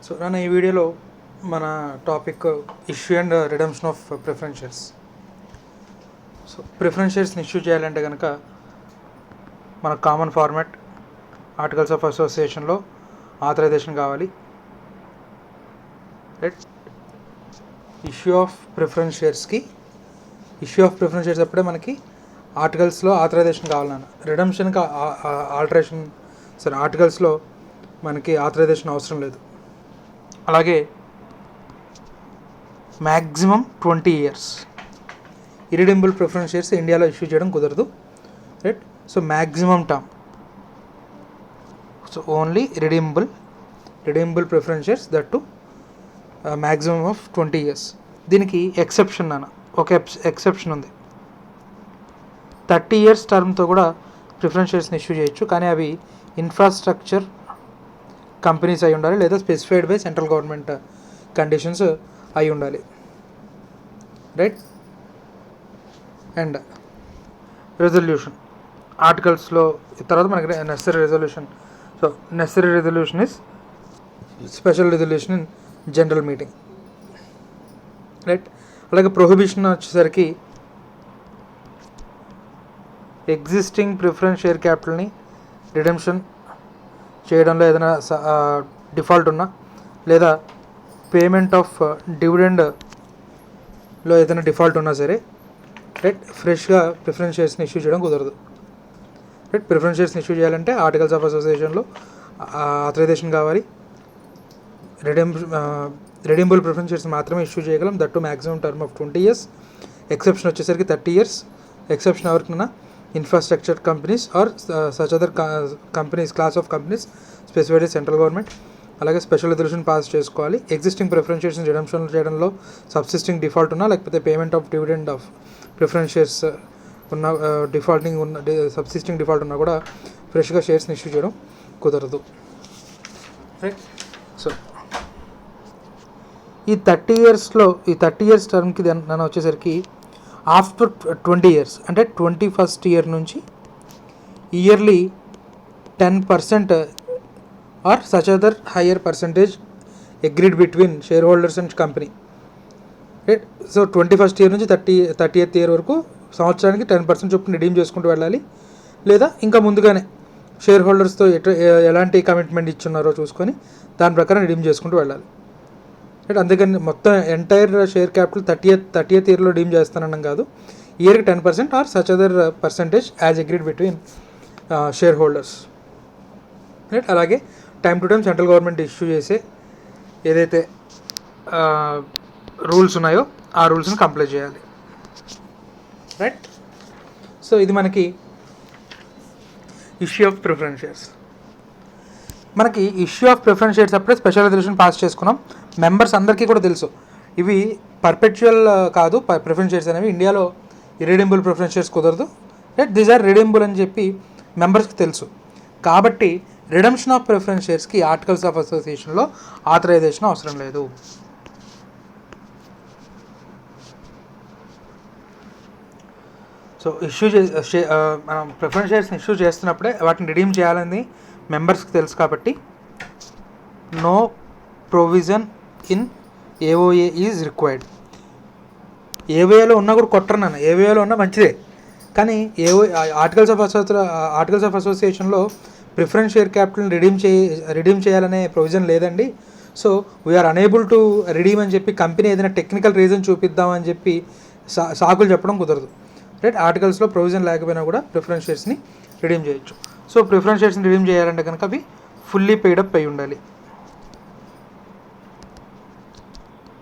So నేను ఈ వీడియోలో మన topic issue and redemption of preference shares. So preference షేర్స్ని ఇష్యూ చేయాలంటే కనుక మన కామన్ ఫార్మాట్ ఆర్టికల్స్ ఆఫ్ అసోసియేషన్లో ఆథరైజేషన్ కావాలి. Right. Issue of preference shares అప్పుడే మనకి ఆర్టికల్స్లో ఆథరైజేషన్ కావాలన్న. రిడమ్షన్కి ఆర్టికల్స్లో మనకి ఆథరైజేషన్ అవసరం లేదు. అలాగే maximum 20 years irredeemable preference shares ఇండియాలో ఇష్యూ చేయడం కుదరదు. Right. So maximum term, so only redeemable preference shares that to maximum of 20 years. దీనికి ఎక్సెప్షన్ ఒక ఎక్సెప్షన్ ఉంది. 30 years టర్మ్తో కూడా ప్రిఫరెన్స్ షేర్స్ని ఇష్యూ చేయొచ్చు, కానీ అవి ఇన్ఫ్రాస్ట్రక్చర్ కంపెనీస్ అయి ఉండాలి, లేదా specified by central government conditions అయి ఉండాలి. రైట్. అండ్ రెజల్యూషన్ ఆర్టికల్స్లో తర్వాత మనకి necessary resolution. So necessary resolution is special resolution in general meeting. Right. అలాగే ప్రొహిబిషన్ వచ్చేసరికి ఎగ్జిస్టింగ్ ప్రిఫరెన్స్ షేర్ క్యాపిటల్ని రిడెంప్షన్ చేయడంలో ఏదైనా డిఫాల్ట్ ఉన్నా, లేదా పేమెంట్ ఆఫ్ డివిడెండ్లో ఏదైనా డిఫాల్ట్ ఉన్నా సరే, రైట్, ఫ్రెష్గా ప్రిఫరెన్స్ షేర్స్ని ఇష్యూ చేయడం కుదరదు. రైట్. ప్రిఫరెన్స్ షేర్స్ని ఇష్యూ చేయాలంటే ఆర్టికల్స్ ఆఫ్ అసోసియేషన్లో ఆథరైజేషన్ కావాలి. రిడెంబుల్ ప్రిఫరెన్స్ షేర్స్ మాత్రమే ఇష్యూ చేయగలం, that to maximum term of 20 years. Exception వచ్చేసరికి 30 years. ఎక్సెప్షన్ ఎవరికైనా infrastructure companies or such other companies, class of companies specified central government. అలాగే special resolution pass చేసుకోవాలి. Existing preference shares redemption చేయడంలో subsisting default ఉన్నా, లేకపోతే payment of dividend of preference shares ఉన్న subsisting default ఉన్నా కూడా ఫ్రెష్గా షేర్స్ని ఇష్యూ చేయడం కుదరదు. రైట్. సో ఈ 30 years టర్మ్కి నన్ను వచ్చేసరికి ఆఫ్టర్ 20 years, అంటే 21st year నుంచి yearly 10% or such other higher percentage agreed between share holders and company. Right. So 21st year నుంచి 30th year వరకు సంవత్సరానికి 10% చొప్పున రిడీమ్ చేసుకుంటూ వెళ్ళాలి, లేదా ఇంకా ముందుగానే షేర్ హోల్డర్స్తో ఎలాంటి కమిట్మెంట్ ఇచ్చున్నారో చూసుకొని దాని ప్రకారం రిడీమ్ చేసుకుంటూ వెళ్ళాలి. రైట్. అందుకని మొత్తం ఎంటైర్ షేర్ క్యాపిటల్ 30th yearలో రిడీమ్ చేస్తానన్నాం కాదు, ఇయర్కి 10% or such other percentage as agreed between share holders. Right. అలాగే time to time central government issue చేసే ఏదైతే రూల్స్ ఉన్నాయో ఆ రూల్స్ని కంప్లై చేయాలి. రైట్. సో ఇది మనకి ఇష్యూ ఆఫ్ ప్రిఫరెన్స్ షేర్స్. మనకి ఇష్యూ ఆఫ్ ప్రిఫరెన్స్ షేర్స్ అప్పుడే స్పెషల్ రెజల్యూషన్ పాస్ చేసుకున్నాం. మెంబర్స్ అందరికీ కూడా తెలుసు ఇవి పర్పెచువల్ కాదు. ప్రిఫరెన్స్ షేర్స్ అనేవి ఇండియాలో ఇరిడెంబుల్ ప్రిఫరెన్స్ షేర్స్ కుదరదు. రైట్. దీస్ ఆర్ రిడెంబుల్ అని చెప్పి మెంబర్స్కి తెలుసు. కాబట్టి రిడమ్షన్ ఆఫ్ ప్రిఫరెన్స్ షేర్స్కి ఆర్టికల్స్ ఆఫ్ అసోసియేషన్లో ఆథరైజేషన్ అవసరం లేదు. సో మనం ప్రిఫరెన్స్ షేర్స్ని ఇష్యూ చేస్తున్నప్పుడే వాటిని రిడీమ్ చేయాలని మెంబర్స్కి తెలుసు. కాబట్టి no provision in AOA is required. ఏఓఏలో ఉన్నా కూడా కొట్టరు నాన్న, ఏఓఏలో ఉన్నా మంచిదే, కానీ ఆర్టికల్స్ ఆఫ్ అసోసియేషన్లో ప్రిఫరెన్స్ షేర్ క్యాపిటల్ని రిడీమ్ చేయాలనే ప్రొవిజన్ లేదండి. So we are unable to redeem అని చెప్పి కంపెనీ ఏదైనా టెక్నికల్ రీజన్ చూపిద్దామని చెప్పి సాకులు చెప్పడం కుదరదు. రైట్. ఆర్టికల్స్లో ప్రొవిజన్ లేకపోయినా కూడా ప్రిఫరెన్స్ షేర్స్ని రిడీమ్ చేయొచ్చు. సో ప్రిఫరెన్స్ షేర్స్ని రిడీమ్ చేయాలంటే కనుక అవి ఫుల్లీ పెయిడప్ అయి ఉండాలి.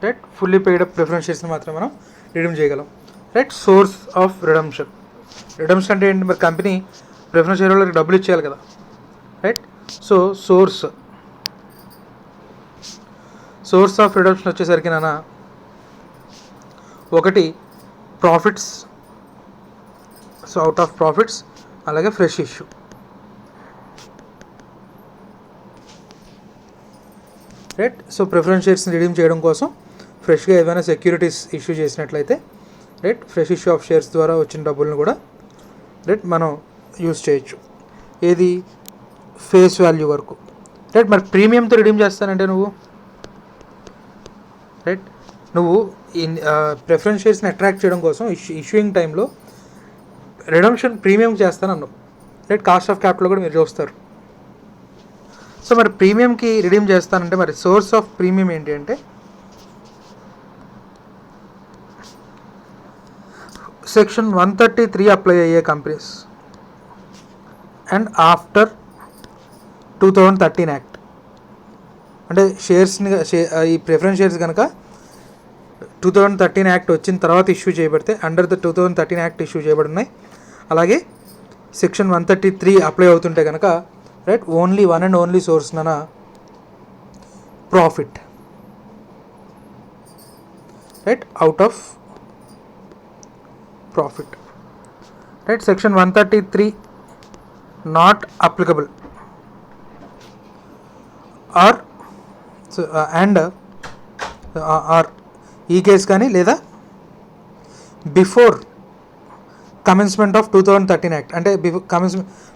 రైట్. ఫుల్లీ పెయిడప్ ప్రిఫరెన్స్ షేర్స్ని మాత్రం మనం రిడీమ్ చేయగలం. రైట్. సోర్స్ ఆఫ్ రిడమ్షన్ అంటే ఏంటి? మరి కంపెనీ ప్రిఫరెన్స్ షేర్ హోల్డర్కి డబ్బులు ఇచ్చేయాలి కదా. Right. So source of redemption వచ్చేసరికి నాన్న ఒకటి profits, so out of profits, అలాగే fresh issue. Right. So preference షేర్స్ని రిడీమ్ చేయడం కోసం ఫ్రెష్గా ఏదైనా సెక్యూరిటీస్ ఇష్యూ చేసినట్లయితే, right, fresh issue of shares ద్వారా వచ్చిన డబ్బులను కూడా రైట్ మనం యూజ్ చేయొచ్చు. ఏది? ఫేస్ వాల్యూ వరకు. రైట్. మరి ప్రీమియంతో రిడీమ్ చేస్తానంటే నువ్వు రైట్. నువ్వు ప్రిఫరెన్స్ షేర్స్ని అట్రాక్ట్ చేయడం కోసం ఇష్యూయింగ్ టైంలో రిడమ్షన్ ప్రీమియం చేస్తానన్నావు, రైట్. కాస్ట్ ఆఫ్ క్యాపిటల్ కూడా మీరు చూస్తారు. సో మరి ప్రీమియంకి రిడీమ్ చేస్తానంటే మరి సోర్స్ ఆఫ్ ప్రీమియం ఏంటి అంటే సెక్షన్ 133 అప్లై అయ్యే కంపెనీస్ అండ్ ఆఫ్టర్ 2013 యాక్ట్, అంటే షేర్స్ని ఈ ప్రిఫరెన్స్ షేర్స్ కనుక 2013 యాక్ట్ వచ్చిన తర్వాత ఇష్యూ చేయబడితే అండర్ ద 2013 యాక్ట్ ఇష్యూ చేయబడున్నాయి. అలాగే సెక్షన్ 133 అప్లై అవుతుంటే కనుక right only one and only source నా profit, right, out of profit, right. Section 133 not applicable or and or ఈ కేసు కానీ లేదా బిఫోర్ కమెన్స్మెంట్ ఆఫ్ 2013 యాక్ట్, అంటే బిఫోర్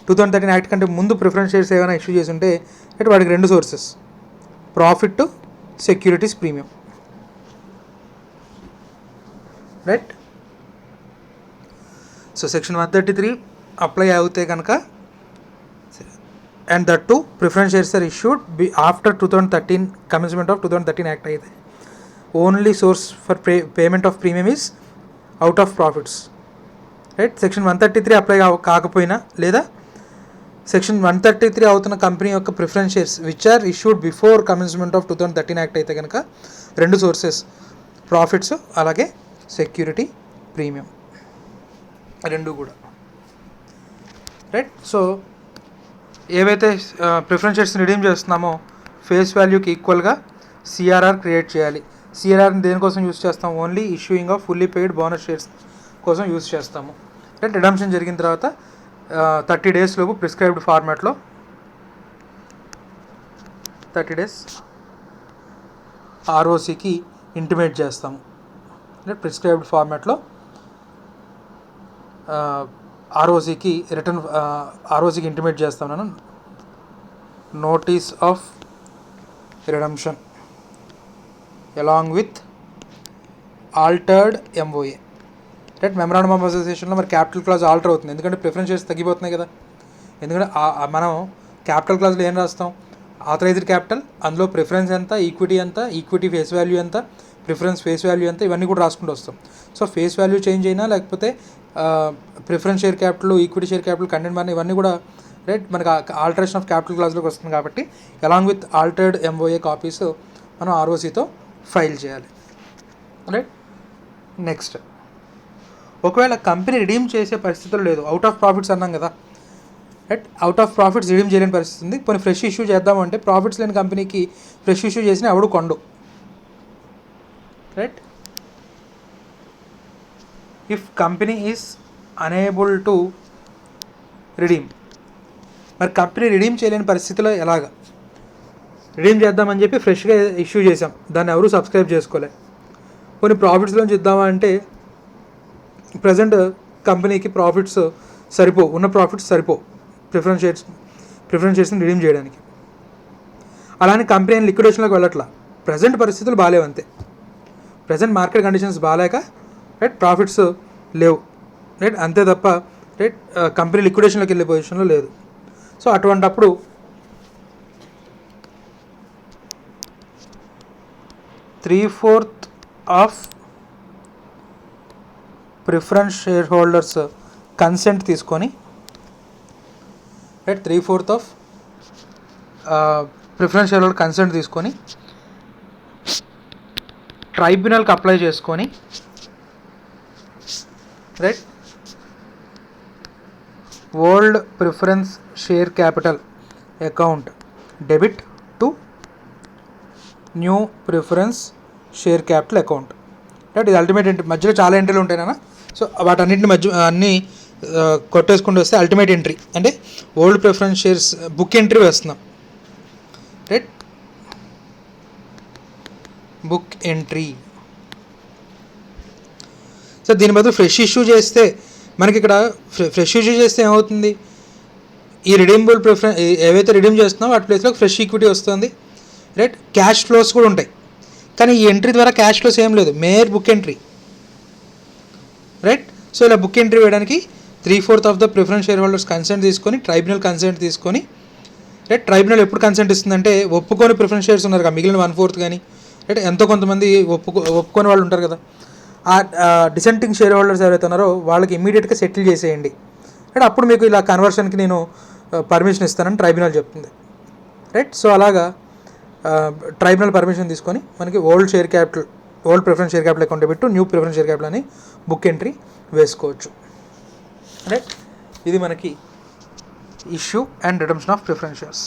2013 యాక్ట్ కంటే ముందు ప్రిఫరెన్స్ షేర్స్ ఏమైనా ఇష్యూ చేసి ఉంటే అంటే వాడికి రెండు sources, profit, securities premium, right. So section 133 apply అవుతే కనుక and that to preference shares are issued after 2013 commencement of 2013 act అయితే only source for payment of premium is out of profits, right. Section 133 apply కాకపోయినా లేదా section 133 అవుతున్న company యొక్క preference shares which are issued before commencement of 2013 act అయితే కనుక రెండు sources, profits అలాగే security premium, రెండు కూడా, రైట్. సో ఏవైతే ప్రిఫరెన్స్ షేర్స్ని రిడీమ్ చేస్తున్నామో ఫేస్ వాల్యూకి ఈక్వల్గా సిఆర్ఆర్ క్రియేట్ చేయాలి. సిఆర్ఆర్ని దేనికోసం యూస్ చేస్తాం? Only issuing of fully paid bonus shares కోసం యూస్ చేస్తాము, రైట్. రిడమ్షన్ జరిగిన తర్వాత 30 days లోపు ప్రిస్క్రైబ్డ్ ఫార్మాట్లో 30 days ఆర్ఓసికి ఇంటిమేట్ చేస్తాము, రైట్. ప్రిస్క్రైబ్డ్ ఫార్మాట్లో ఆర్ఓసికి ఆర్ఓసికి ఇంటిమేట్ చేస్తాం నేను notice of redemption along with altered MOA, right. Memorandum of అసోసియేషన్లో మరి క్యాపిటల్ క్లాజ్ ఆల్టర్ అవుతుంది, ఎందుకంటే ప్రిఫరెన్స్ షేర్స్ తగ్గిపోతున్నాయి కదా. ఎందుకంటే మనం క్యాపిటల్ క్లాజ్లో ఏం రాస్తాం? ఆథరైజ్డ్ క్యాపిటల్, అందులో ప్రిఫరెన్స్ ఎంత, ఈక్విటీ ఎంత, ఈక్విటీ ఫేస్ వాల్యూ ఎంత, ప్రిఫరెన్స్ ఫేస్ వాల్యూ ఎంత, ఇవన్నీ కూడా రాసుకుంటూ వస్తాం. సో ఫేస్ వాల్యూ చేంజ్ అయినా లేకపోతే preference share capital, equity share capital, content money ఇవన్నీ కూడా రైట్ మనకు ఆల్టరేషన్ ఆఫ్ క్యాపిటల్ క్లాజ్లోకి వస్తుంది. కాబట్టి along with altered MOA copies మనం ఆర్ఓసితో ఫైల్ చేయాలి, రైట్. నెక్స్ట్, ఒకవేళ కంపెనీ రిడీమ్ చేసే పరిస్థితులు లేదు, అవుట్ ఆఫ్ ప్రాఫిట్స్ అన్నాం కదా, right. Out of profits redeem చేయలేని పరిస్థితి ఉంది. కొన్ని ఫ్రెష్ ఇష్యూ చేద్దామంటే ప్రాఫిట్స్ లేని కంపెనీకి ఫ్రెష్ ఇష్యూ చేసిన ఎవడు కొండు, right. If company is unable to redeem, మరి కంపెనీ రిడీమ్ చేయలేని పరిస్థితిలో ఎలాగా? రిడీమ్ చేద్దామని చెప్పి ఫ్రెష్గా ఇష్యూ చేసాం, దాన్ని ఎవరు సబ్స్క్రైబ్ చేసుకోలే. కొన్ని ప్రాఫిట్స్లోంచి ఇద్దామా అంటే ప్రజెంట్ కంపెనీకి ప్రాఫిట్స్ సరిపో, ఉన్న ప్రాఫిట్స్ సరిపో ప్రిఫరెన్స్ షేర్స్ని రిడీమ్ చేయడానికి. అలానే కంపెనీ లిక్విడేషన్లోకి వెళ్ళట్లా, ప్రజెంట్ పరిస్థితులు బాగాలేవు అంతే, ప్రజెంట్ మార్కెట్ కండిషన్స్ బాగాలేక రైట్ ప్రాఫిట్స్ లేవు, రైట్. అంతే తప్ప రైట్ కంపెనీ లిక్విడేషన్లోకి వెళ్ళే పొజిషన్లో లేదు. సో అటువంటప్పుడు three fourth of preference shareholders consent తీసుకొని right 3/4 of preference shareholder consent తీసుకొని ట్రైబ్యునల్కి అప్లై చేసుకొని right old preference share capital account debit to new preference share capital account, right. ఇది అల్టిమేట్ ఎంట్రీ, మధ్యలో చాలా ఎంట్రీలు ఉంటాయి నాన్న. సో వాటన్నింటిని అన్నీ కొట్టేసుకుంటూ వస్తే అల్టిమేట్ ఎంట్రీ అంటే old preference shares book entry వేస్తున్నాం, రైట్. Book entry. సో దీని బదులు ఫ్రెష్ ఇష్యూ చేస్తే మనకి ఇక్కడ ఫ్రెష్ ఇష్యూ చేస్తే ఏమవుతుంది? ఈ రిడీమబుల్ ఏవైతే రిడీమ్ చేస్తున్నామో వాటి ప్లేస్లో ఫ్రెష్ ఈక్విటీ వస్తుంది, రైట్. క్యాష్ ఫ్లోస్ కూడా ఉంటాయి. కానీ ఈ ఎంట్రీ ద్వారా క్యాష్ ఫ్లోస్ ఏం లేదు, mayor book entry, right. So ఇలా బుక్ ఎంట్రీ వేయడానికి 3/4 of the preference shareholders consent తీసుకొని, ట్రైబ్యునల్ కన్సెంట్ తీసుకొని, రైట్. ట్రైబ్యునల్ ఎప్పుడు కన్సెంట్ ఇస్తుందంటే ఒప్పుకొని ప్రిఫరెన్స్ షేర్స్ ఉన్నారు కదా మిగిలిన 1/4 కానీ, రైట్, ఎంతో కొంతమంది ఒప్పుకొని వాళ్ళు ఉంటారు కదా, ఆ డిసెంటింగ్ షేర్ హోల్డర్స్ ఎవరైతే ఉన్నారో వాళ్ళకి ఇమీడియట్గా సెటిల్ చేసేయండి, రైట్. అప్పుడు మీకు ఇలా కన్వర్షన్కి నేను పర్మిషన్ ఇస్తానని ట్రైబ్యునల్ చెప్తుంది, రైట్. సో అలాగా ట్రైబ్యునల్ పర్మిషన్ తీసుకొని మనకి old preference share capital account పెట్టు న్యూ ప్రిఫరెన్స్ షేర్ క్యాపిటల్ అని బుక్ ఎంట్రీ వేసుకోవచ్చు, రైట్. ఇది మనకి issue and redemption of preference shares.